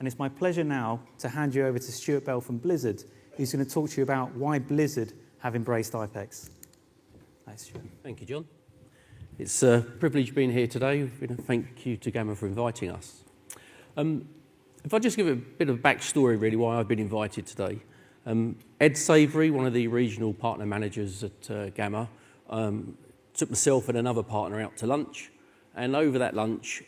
and it's my pleasure now to hand you over to Stuart Bell from Blizzard, who's going to talk to you about why Blizzard have embraced iPECS. Thanks, Stuart. Thank you, John. It's a privilege being here today. Thank you to Gamma for inviting us. If I just give a bit of a backstory, really, why I've been invited today. Ed Savoury, one of the regional partner managers at Gamma, took myself and another partner out to lunch. And over that lunch,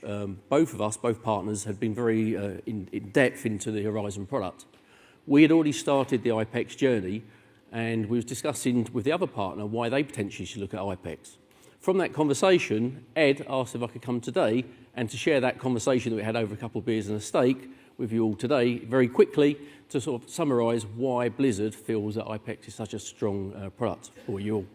both partners, had been very in depth into the Horizon product. We had already started the iPECS journey, and we were discussing with the other partner why they potentially should look at iPECS. From that conversation, Ed asked if I could come today and to share that conversation that we had over a couple of beers and a steak with you all today, very quickly, to sort of summarise why Blizzard feels that iPECS is such a strong product for you all.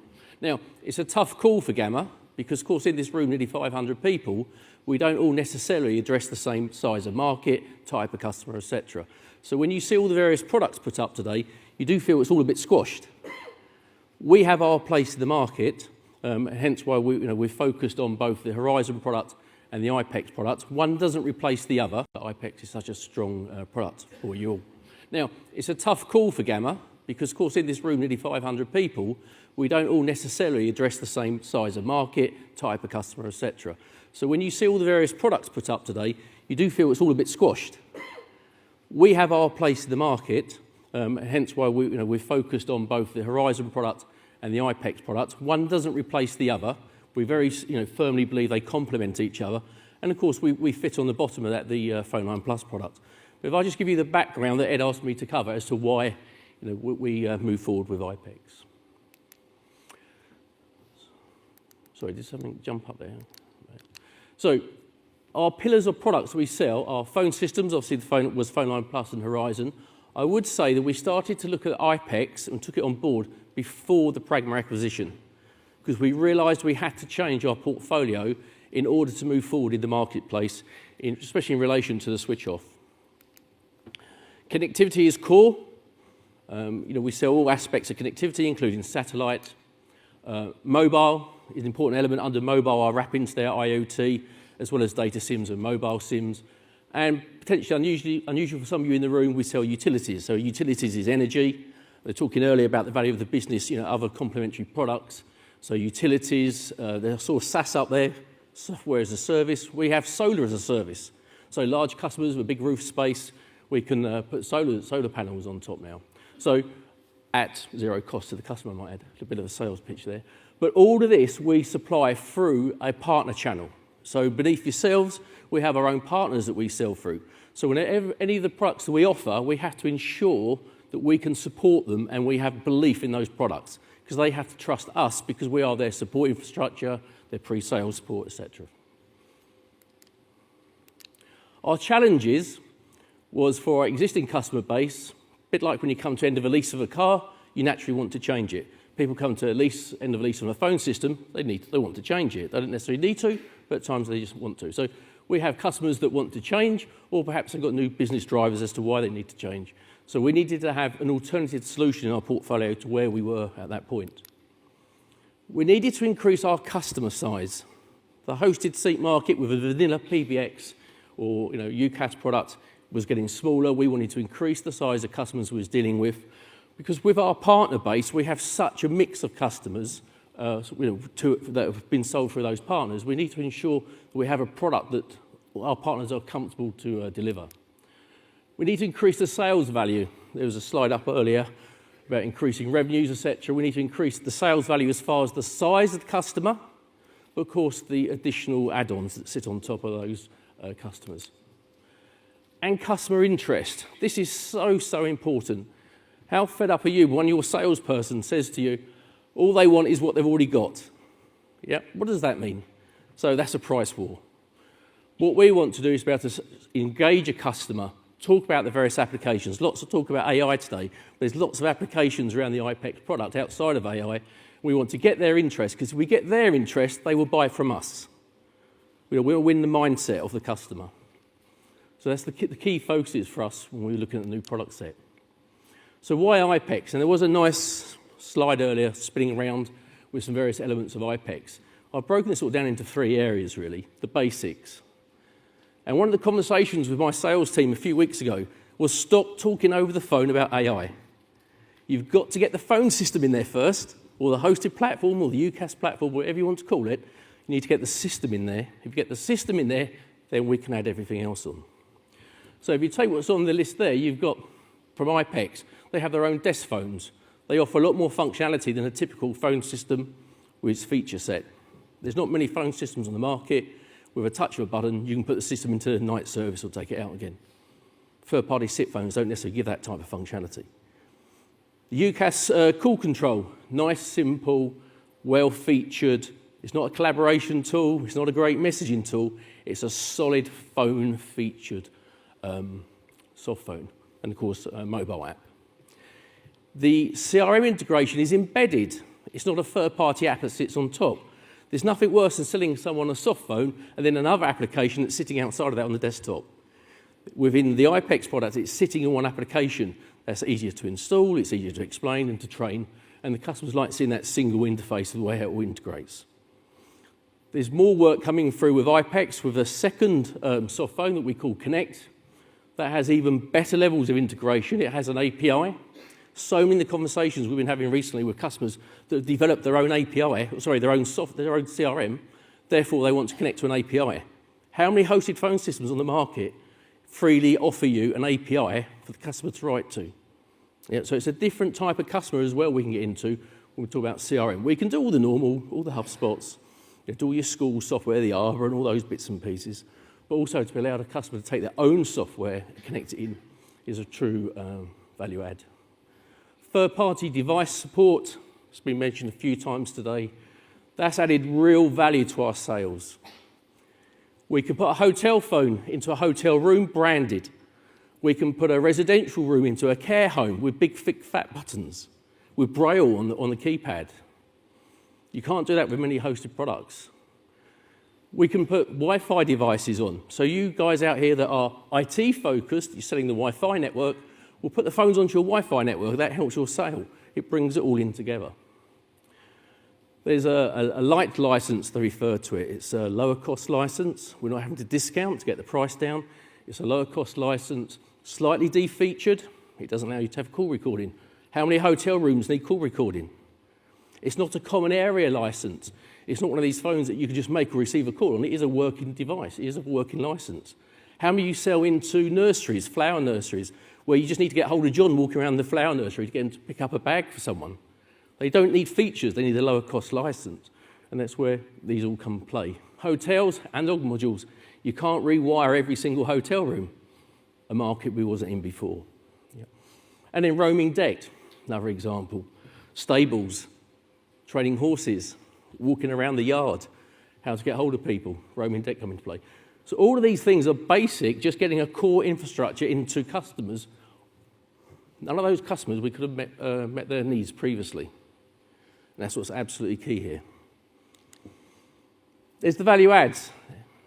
Now, it's a tough call for Gamma, because, of course, in this room, nearly 500 people, we don't all necessarily address the same size of market, type of customer, etc. So when you see all the various products put up today, you do feel it's all a bit squashed. We have our place in the market, hence why we're focused on both the Horizon product and the iPECS product. One doesn't replace the other. iPECS is such a strong product for you all. Now, it's a tough call for Gamma, because, of course, in this room, nearly 500 people, we don't all necessarily address the same size of market, type of customer, etc. So when you see all the various products put up today, you do feel it's all a bit squashed. We have our place in the market, hence why we're focused on both the Horizon product and the iPECS product. One doesn't replace the other. We very firmly believe they complement each other. And, of course, we fit on the bottom of that, the PhoneLine Plus product. But if I just give you the background that Ed asked me to cover as to why we move forward with iPECS. Sorry, did something jump up there? Right. So, our pillars of products we sell are phone systems. Obviously, the phone was PhoneLine Plus and Horizon. I would say that we started to look at iPECS and took it on board before the Pragma acquisition, because we realised we had to change our portfolio in order to move forward in the marketplace, especially in relation to the switch-off. Connectivity is core. We sell all aspects of connectivity, including satellite. Mobile is an important element. Under mobile, our wrappings there, IoT, as well as data SIMs and mobile SIMs. And potentially unusual for some of you in the room, we sell utilities. So utilities is energy. We're talking earlier about the value of the business, other complementary products. So utilities, there's sort of SaaS up there, software as a service. We have solar as a service. So large customers with big roof space, we can put solar panels on top now. So at zero cost to the customer, I might add. A bit of a sales pitch there. But all of this we supply through a partner channel. So beneath yourselves, we have our own partners that we sell through. So whenever any of the products that we offer, we have to ensure that we can support them and we have belief in those products, because they have to trust us because we are their support infrastructure, their pre-sales support, etc. Our challenges was for our existing customer base, a bit like when you come to end of a lease of a car, you naturally want to change it. People come to end of lease on a phone system, they want to change it. They don't necessarily need to, but at times they just want to. So we have customers that want to change, or perhaps they've got new business drivers as to why they need to change. So we needed to have an alternative solution in our portfolio to where we were at that point. We needed to increase our customer size. The hosted seat market with a vanilla PBX or UCaaS product was getting smaller. We wanted to increase the size of customers we was dealing with, because with our partner base, we have such a mix of customers that have been sold through those partners. We need to ensure that we have a product that our partners are comfortable to deliver. We need to increase the sales value. There was a slide up earlier about increasing revenues, etc. We need to increase the sales value as far as the size of the customer, but of course the additional add-ons that sit on top of those customers. And customer interest. This is so important. How fed up are you when your salesperson says to you, all they want is what they've already got? Yeah, what does that mean? So that's a price war. What we want to do is be able to engage a customer, talk about the various applications. Lots of talk about AI today, but there's lots of applications around the iPECS product outside of AI. We want to get their interest, because if we get their interest, they will buy from us. We'll win the mindset of the customer. So that's the key focuses for us when we're looking at the new product set. So why iPECS? And there was a nice slide earlier spinning around with some various elements of iPECS. I've broken this all down into three areas, really. The basics. And one of the conversations with my sales team a few weeks ago was stop talking over the phone about AI. You've got to get the phone system in there first, or the hosted platform, or the UCaaS platform, whatever you want to call it. You need to get the system in there. If you get the system in there, then we can add everything else on. So if you take what's on the list there, you've got, from iPECS, they have their own desk phones. They offer a lot more functionality than a typical phone system with its feature set. There's not many phone systems on the market. With a touch of a button, you can put the system into night service or take it out again. Third-party SIP phones don't necessarily give that type of functionality. The UCaaS call control, nice, simple, well-featured. It's not a collaboration tool. It's not a great messaging tool. It's a solid phone-featured soft phone, and of course, a mobile app. The CRM integration is embedded. It's not a third-party app that sits on top. There's nothing worse than selling someone a soft phone and then another application that's sitting outside of that on the desktop. Within the iPECS product, it's sitting in one application. That's easier to install, it's easier to explain and to train, and the customers like seeing that single interface of the way it all integrates. There's more work coming through with iPECS with a second soft phone that we call Connect. That has even better levels of integration. It has an API. So many of the conversations we've been having recently with customers that have developed their own API, their own CRM, therefore they want to connect to an API. How many hosted phone systems on the market freely offer you an API for the customer to write to? Yeah, so it's a different type of customer as well we can get into when we talk about CRM. We can do all the normal, all the HubSpots, do all your school software, the Arbor and all those bits and pieces, but also to allow the customer to take their own software and connect it in is a true value add. Third-party device support, it's been mentioned a few times today. That's added real value to our sales. We can put a hotel phone into a hotel room branded. We can put a residential room into a care home with big, thick, fat buttons, with Braille on the keypad. You can't do that with many hosted products. We can put Wi-Fi devices on. So you guys out here that are IT focused, you're selling the Wi-Fi network, we'll put the phones onto your Wi-Fi network. That helps your sale. It brings it all in together. There's a light license, they refer to it. It's a lower cost license. We're not having to discount to get the price down. It's a lower cost license, slightly de-featured. It doesn't allow you to have call recording. How many hotel rooms need call recording? It's not a common area license. It's not one of these phones that you can just make or receive a call on. It is a working device. It is a working license. How many you sell into nurseries, flower nurseries, where you just need to get hold of John walking around the flower nursery to get him to pick up a bag for someone? They don't need features, they need a lower cost license. And that's where these all come to play. Hotels, analog modules. You can't rewire every single hotel room, a market we wasn't in before. Yeah. And then roaming deck, another example. Stables, training horses, walking around the yard, how to get hold of people, roaming deck come into play. So all of these things are basic, just getting a core infrastructure into customers. None of those customers, we could have met their needs previously. And that's what's absolutely key here. There's the value adds,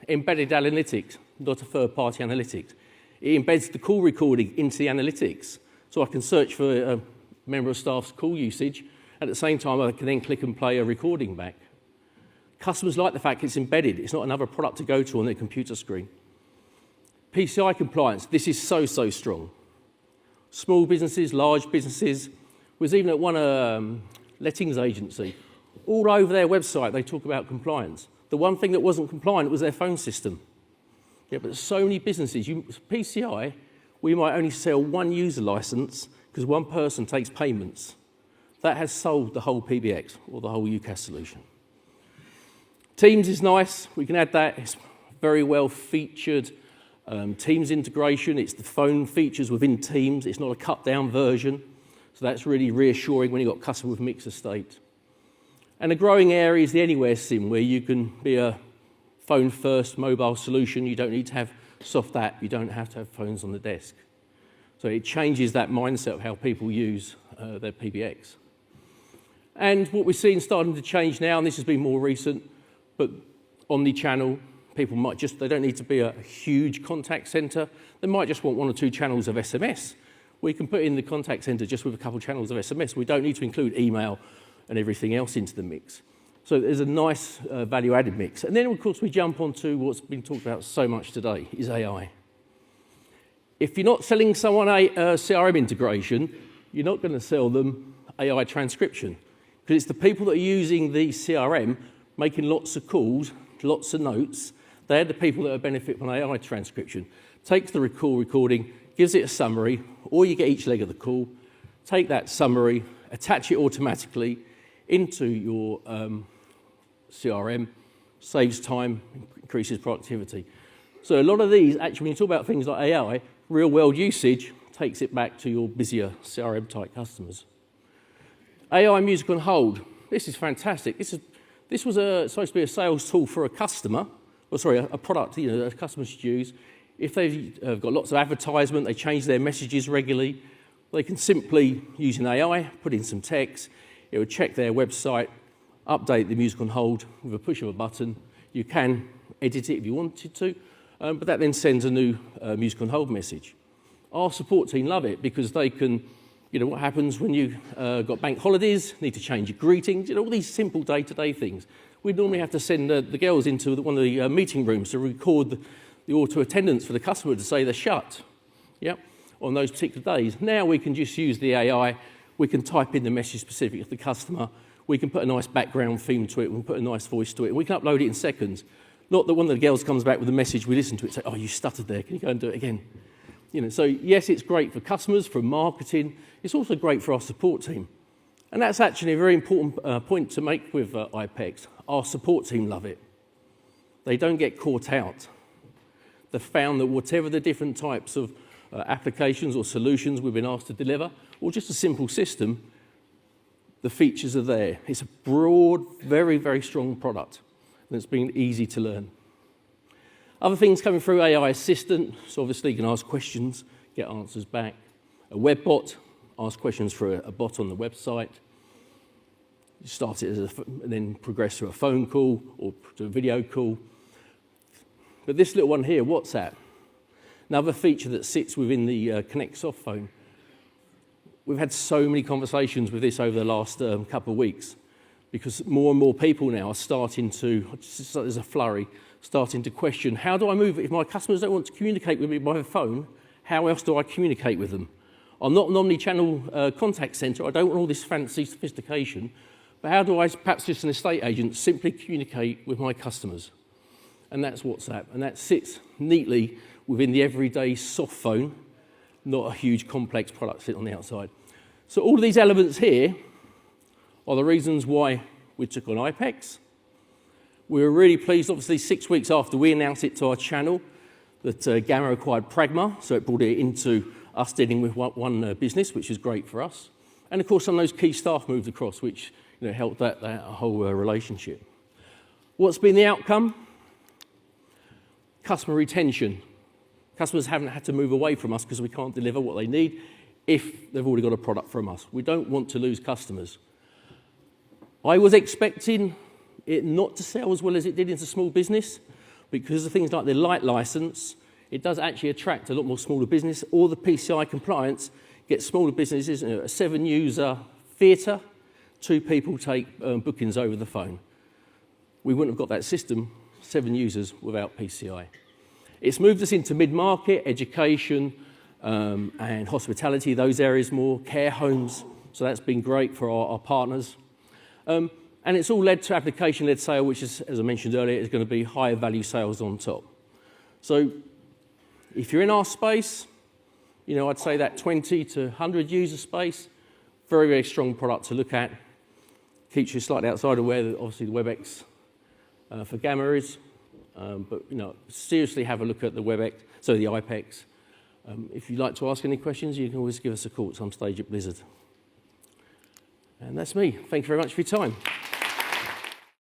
embedded analytics, not a third-party analytics. It embeds the call recording into the analytics. So I can search for a member of staff's call usage. At the same time, I can then click and play a recording back. Customers like the fact it's embedded. It's not another product to go to on their computer screen. PCI compliance, this is so, so strong. Small businesses, large businesses. Was even at one lettings agency. All over their website, they talk about compliance. The one thing that wasn't compliant was their phone system. Yeah, but so many businesses, PCI, we might only sell one user license because one person takes payments. That has solved the whole PBX or the whole UCaaS solution. Teams is nice. We can add that. It's very well featured. Teams integration. It's the phone features within Teams. It's not a cut-down version. So that's really reassuring when you've got customers with mixed estate. And a growing area is the Anywhere SIM, where you can be a phone-first mobile solution. You don't need to have soft app. You don't have to have phones on the desk. So it changes that mindset of how people use their PBX. And what we're seeing starting to change now, and this has been more recent, but omni-channel, people might just, they don't need to be a huge contact center. They might just want one or two channels of SMS. We can put in the contact center just with a couple of channels of SMS. We don't need to include email and everything else into the mix. So there's a nice value-added mix. And then, of course, we jump onto what's been talked about so much today, is AI. If you're not selling someone a CRM integration, you're not going to sell them AI transcription, because it's the people that are using the CRM, making lots of calls, lots of notes, they're the people that benefit from AI transcription. Takes the call recording, gives it a summary, or you get each leg of the call, take that summary, attach it automatically into your CRM, saves time, increases productivity. So a lot of these, actually, when you talk about things like AI, real-world usage takes it back to your busier CRM-type customers. AI music on hold. This is fantastic. This was supposed to be a sales tool for a customer, a product a customer should use. If they've got lots of advertisement, they change their messages regularly, they can simply, using AI, put in some text, it would check their website, update the music on hold with a push of a button. You can edit it if you wanted to, but that then sends a new music on hold message. Our support team love it because they can, what happens when you got bank holidays, need to change your greetings, all these simple day-to-day things. We'd normally have to send the girls into one of the meeting rooms to record the auto attendance for the customer to say they're shut, on those particular days. Now we can just use the AI, we can type in the message specific to the customer, we can put a nice background theme to it, we can put a nice voice to it, and we can upload it in seconds. Not that one of the girls comes back with a message, we listen to it and say, oh, you stuttered there, can you go and do it again? So yes, it's great for customers, for marketing, it's also great for our support team. And that's actually a very important point to make with iPECS. Our support team love it. They don't get caught out. They've found that whatever the different types of applications or solutions we've been asked to deliver, or just a simple system, the features are there. It's a broad, very, very strong product, and it's been easy to learn. Other things coming through, AI Assistant, so obviously you can ask questions, get answers back. A web bot, ask questions for a bot on the website. You start it and then progress to a phone call or to a video call. But this little one here, WhatsApp, another feature that sits within the Connect soft phone. We've had so many conversations with this over the last couple of weeks because more and more people now are starting to, there's a flurry, starting to question, how do I move it? If my customers don't want to communicate with me by phone, how else do I communicate with them? I'm not an omni-channel contact centre, I don't want all this fancy sophistication, but how do I, perhaps just an estate agent, simply communicate with my customers? And that's WhatsApp, and that sits neatly within the everyday soft phone, not a huge complex product sitting on the outside. So all of these elements here are the reasons why we took on iPECS. We were really pleased, obviously 6 weeks after we announced it to our channel, that Gamma acquired Pragma, so it brought it into us dealing with one business, which is great for us. And of course some of those key staff moved across, which helped that whole relationship. What's been the outcome? Customer retention. Customers haven't had to move away from us because we can't deliver what they need if they've already got a product from us. We don't want to lose customers. I was expecting it not to sell as well as it did into small business because of things like the light license. It does actually attract a lot more smaller business. All the PCI compliance gets smaller businesses, a 7-user theatre, 2 people take bookings over the phone. We wouldn't have got that system, 7 users, without PCI. It's moved us into mid-market, education, and hospitality, those areas more, care homes, so that's been great for our partners. And it's all led to application-led sale, which is, as I mentioned earlier, is going to be higher value sales on top. So if you're in our space, I'd say that 20 to 100 user space, very, very strong product to look at. Keeps you slightly outside of where, obviously, the WebEx for Gamma is. But seriously have a look at the the iPECS. If you'd like to ask any questions, you can always give us a call at some stage at Blizzard. And that's me. Thank you very much for your time.